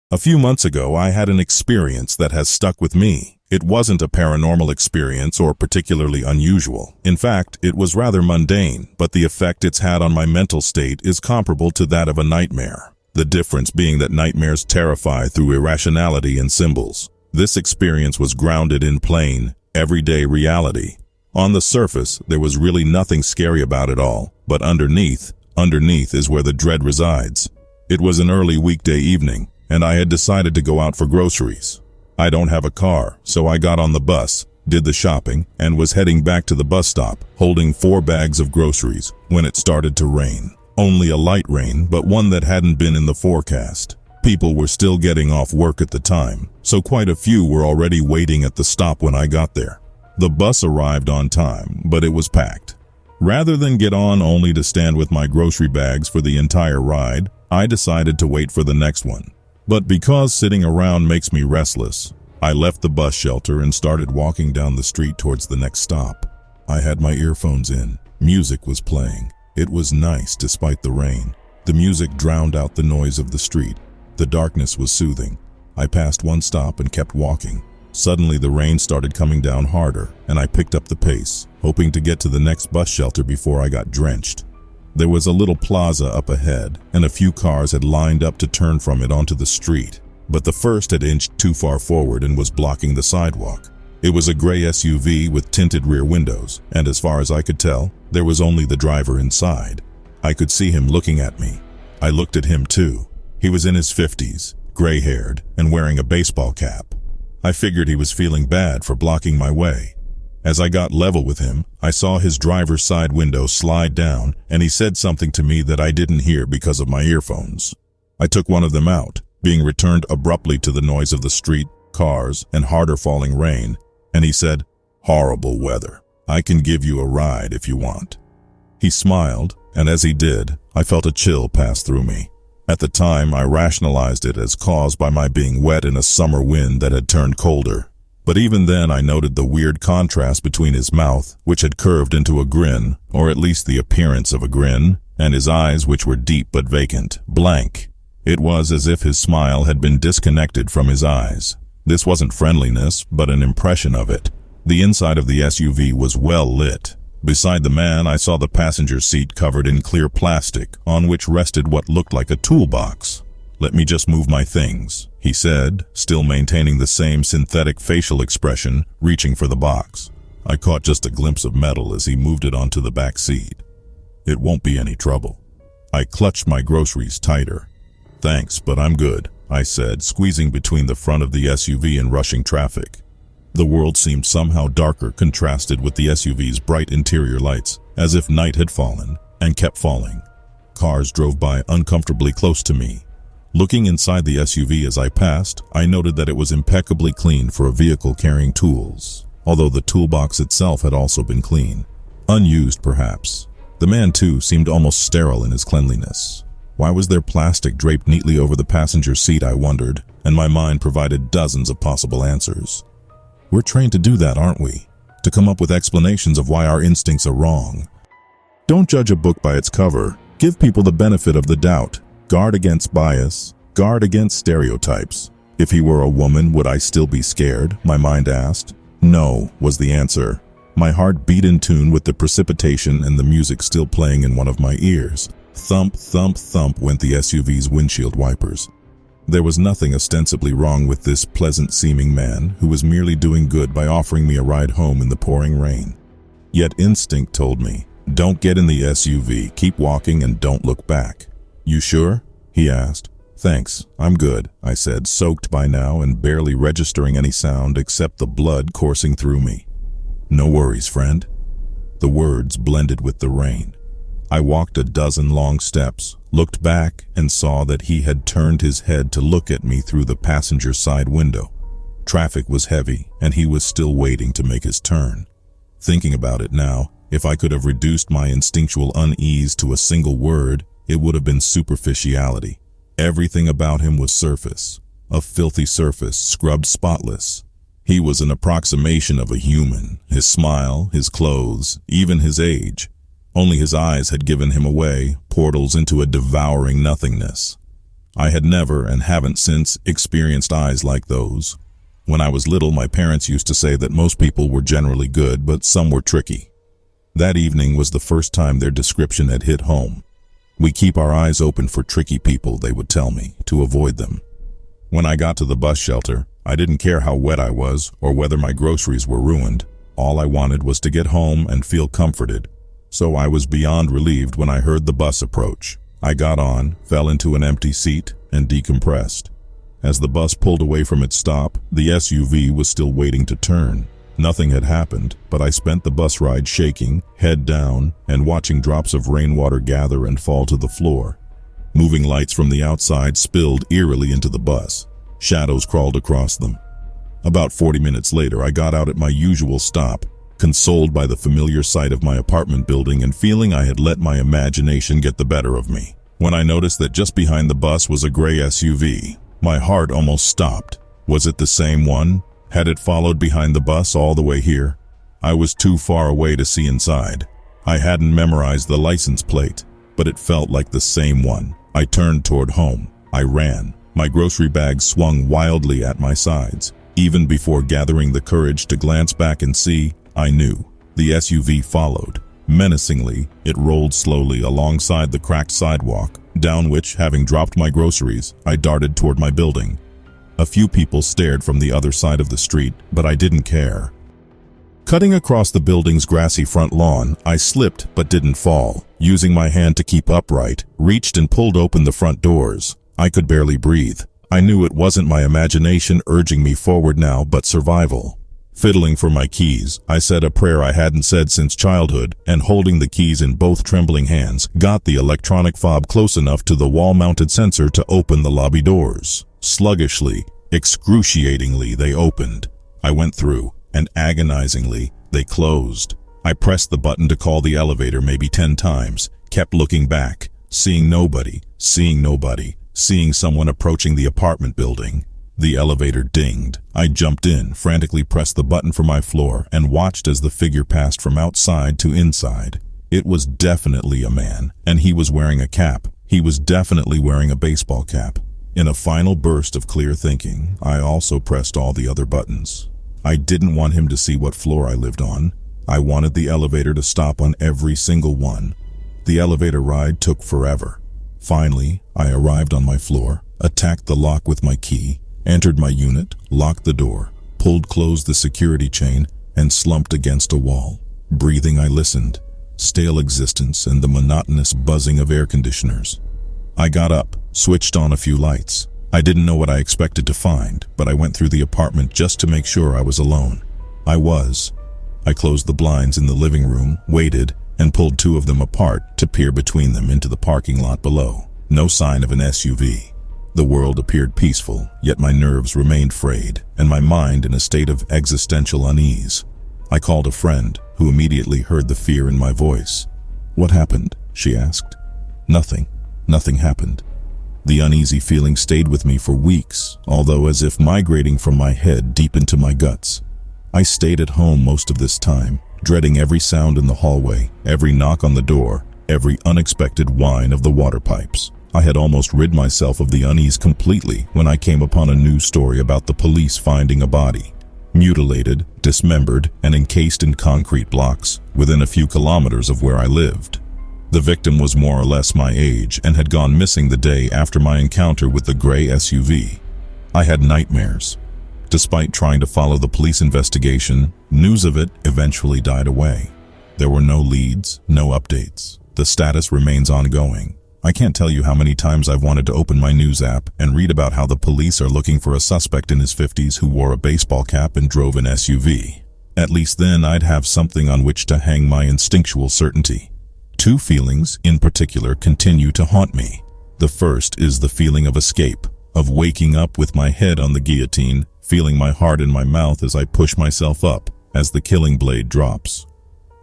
A few months ago, I had an experience that has stuck with me. It wasn't a paranormal experience or particularly unusual. In fact, it was rather mundane, but the effect it's had on my mental state is comparable to that of a nightmare. The difference being that nightmares terrify through irrationality and symbols. This experience was grounded in plain, everyday reality. On the surface, there was really nothing scary about it all, but underneath is where the dread resides. It was an early weekday evening, and I had decided to go out for groceries. I don't have a car, so I got on the bus, did the shopping, and was heading back to the bus stop, holding 4 bags of groceries, when it started to rain. Only a light rain, but one that hadn't been in the forecast. People were still getting off work at the time, so quite a few were already waiting at the stop when I got there. The bus arrived on time, but it was packed. Rather than get on only to stand with my grocery bags for the entire ride, I decided to wait for the next one. But because sitting around makes me restless, I left the bus shelter and started walking down the street towards the next stop. I had my earphones in. Music was playing. It was nice despite the rain. The music drowned out the noise of the street. The darkness was soothing. I passed one stop and kept walking. Suddenly the rain started coming down harder, and I picked up the pace, hoping to get to the next bus shelter before I got drenched. There was a little plaza up ahead, and a few cars had lined up to turn from it onto the street, but the first had inched too far forward and was blocking the sidewalk. It was a gray SUV with tinted rear windows, and as far as I could tell, there was only the driver inside. I could see him looking at me. I looked at him too. He was in his 50s, gray-haired, and wearing a baseball cap. I figured he was feeling bad for blocking my way. As I got level with him, I saw his driver's side window slide down, and he said something to me that I didn't hear because of my earphones. I took one of them out, being returned abruptly to the noise of the street, cars, and harder falling rain, and he said, "Horrible weather. I can give you a ride if you want." He smiled, and as he did, I felt a chill pass through me. At the time, I rationalized it as caused by my being wet in a summer wind that had turned colder. But even then I noted the weird contrast between his mouth, which had curved into a grin, or at least the appearance of a grin, and his eyes, which were deep but vacant, blank. It was as if his smile had been disconnected from his eyes. This wasn't friendliness, but an impression of it. The inside of the SUV was well lit. Beside the man, I saw the passenger seat covered in clear plastic, on which rested what looked like a toolbox. "Let me just move my things," he said, still maintaining the same synthetic facial expression, reaching for the box. I caught just a glimpse of metal as he moved it onto the back seat. "It won't be any trouble." I clutched my groceries tighter. "Thanks, but I'm good," I said, squeezing between the front of the SUV and rushing traffic. The world seemed somehow darker contrasted with the SUV's bright interior lights, as if night had fallen, and kept falling. Cars drove by uncomfortably close to me. Looking inside the SUV as I passed, I noted that it was impeccably clean for a vehicle carrying tools, although the toolbox itself had also been clean. Unused, perhaps. The man, too, seemed almost sterile in his cleanliness. Why was there plastic draped neatly over the passenger seat, I wondered, and my mind provided dozens of possible answers. We're trained to do that, aren't we? To come up with explanations of why our instincts are wrong. Don't judge a book by its cover. Give people the benefit of the doubt. Guard against bias. Guard against stereotypes. If he were a woman, would I still be scared? My mind asked. No, was the answer. My heart beat in tune with the precipitation and the music still playing in one of my ears. Thump, thump, thump went the SUV's windshield wipers. There was nothing ostensibly wrong with this pleasant-seeming man who was merely doing good by offering me a ride home in the pouring rain. Yet instinct told me, don't get in the SUV, keep walking and don't look back. You sure? He asked. Thanks, I'm good, I said, soaked by now and barely registering any sound except the blood coursing through me. No worries, friend. The words blended with the rain. I walked a dozen long steps, looked back, and saw that he had turned his head to look at me through the passenger side window. Traffic was heavy, and he was still waiting to make his turn. Thinking about it now, if I could have reduced my instinctual unease to a single word, it would have been superficiality. Everything about him was surface, a filthy surface, scrubbed spotless. He was an approximation of a human, his smile, his clothes, even his age. Only his eyes had given him away, portals into a devouring nothingness. I had never and haven't since experienced eyes like those. When I was little, my parents used to say that most people were generally good, but some were tricky. That evening was the first time their description had hit home. We keep our eyes open for tricky people, they would tell me, to avoid them. When I got to the bus shelter, I didn't care how wet I was or whether my groceries were ruined. All I wanted was to get home and feel comforted. So I was beyond relieved when I heard the bus approach. I got on, fell into an empty seat, and decompressed. As the bus pulled away from its stop, the SUV was still waiting to turn. Nothing had happened, but I spent the bus ride shaking, head down, and watching drops of rainwater gather and fall to the floor. Moving lights from the outside spilled eerily into the bus. Shadows crawled across them. About 40 minutes later, I got out at my usual stop, consoled by the familiar sight of my apartment building and feeling I had let my imagination get the better of me. When I noticed that just behind the bus was a gray SUV, my heart almost stopped. Was it the same one? Had it followed behind the bus all the way here? I was too far away to see inside. I hadn't memorized the license plate, but it felt like the same one. I turned toward home. I ran. My grocery bag swung wildly at my sides. Even before gathering the courage to glance back and see, I knew. The SUV followed. Menacingly, it rolled slowly alongside the cracked sidewalk, down which, having dropped my groceries, I darted toward my building. A few people stared from the other side of the street, but I didn't care. Cutting across the building's grassy front lawn, I slipped but didn't fall. Using my hand to keep upright, reached and pulled open the front doors. I could barely breathe. I knew it wasn't my imagination urging me forward now, but survival. Fiddling for my keys, I said a prayer I hadn't said since childhood, and holding the keys in both trembling hands, got the electronic fob close enough to the wall-mounted sensor to open the lobby doors. Sluggishly, excruciatingly, they opened. I went through, and agonizingly, they closed. I pressed the button to call the elevator maybe 10 times, kept looking back, seeing nobody, seeing someone approaching the apartment building. The elevator dinged. I jumped in, frantically pressed the button for my floor, and watched as the figure passed from outside to inside. It was definitely a man, and he was wearing a cap. He was definitely wearing a baseball cap. In a final burst of clear thinking, I also pressed all the other buttons. I didn't want him to see what floor I lived on. I wanted the elevator to stop on every single one. The elevator ride took forever. Finally, I arrived on my floor, attacked the lock with my key, entered my unit, locked the door, pulled closed the security chain, and slumped against a wall. Breathing, I listened. Stale existence and the monotonous buzzing of air conditioners. I got up, switched on a few lights. I didn't know what I expected to find, but I went through the apartment just to make sure I was alone. I was. I closed the blinds in the living room, waited, and pulled 2 of them apart to peer between them into the parking lot below. No sign of an SUV. The world appeared peaceful, yet my nerves remained frayed, and my mind in a state of existential unease. I called a friend, who immediately heard the fear in my voice. "What happened?" she asked. "Nothing. Nothing happened." The uneasy feeling stayed with me for weeks, although as if migrating from my head deep into my guts. I stayed at home most of this time, dreading every sound in the hallway, every knock on the door, every unexpected whine of the water pipes. I had almost rid myself of the unease completely when I came upon a news story about the police finding a body, mutilated, dismembered, and encased in concrete blocks, within a few kilometers of where I lived. The victim was more or less my age and had gone missing the day after my encounter with the gray SUV. I had nightmares. Despite trying to follow the police investigation, news of it eventually died away. There were no leads, no updates. The status remains ongoing. I can't tell you how many times I've wanted to open my news app and read about how the police are looking for a suspect in his 50s who wore a baseball cap and drove an SUV. At least then I'd have something on which to hang my instinctual certainty. 2 feelings, in particular, continue to haunt me. The first is the feeling of escape, of waking up with my head on the guillotine, feeling my heart in my mouth as I push myself up, as the killing blade drops.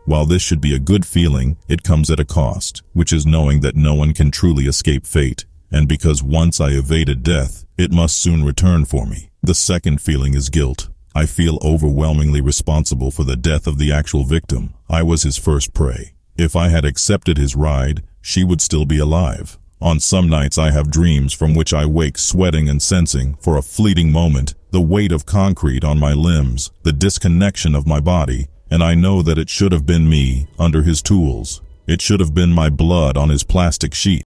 While this should be a good feeling, it comes at a cost, which is knowing that no one can truly escape fate, and because once I evaded death, it must soon return for me. The second feeling is guilt. I feel overwhelmingly responsible for the death of the actual victim. I was his first prey. If I had accepted his ride, she would still be alive. On some nights I have dreams from which I wake sweating and sensing, for a fleeting moment, the weight of concrete on my limbs, the disconnection of my body, and I know that it should have been me, under his tools. It should have been my blood on his plastic sheet.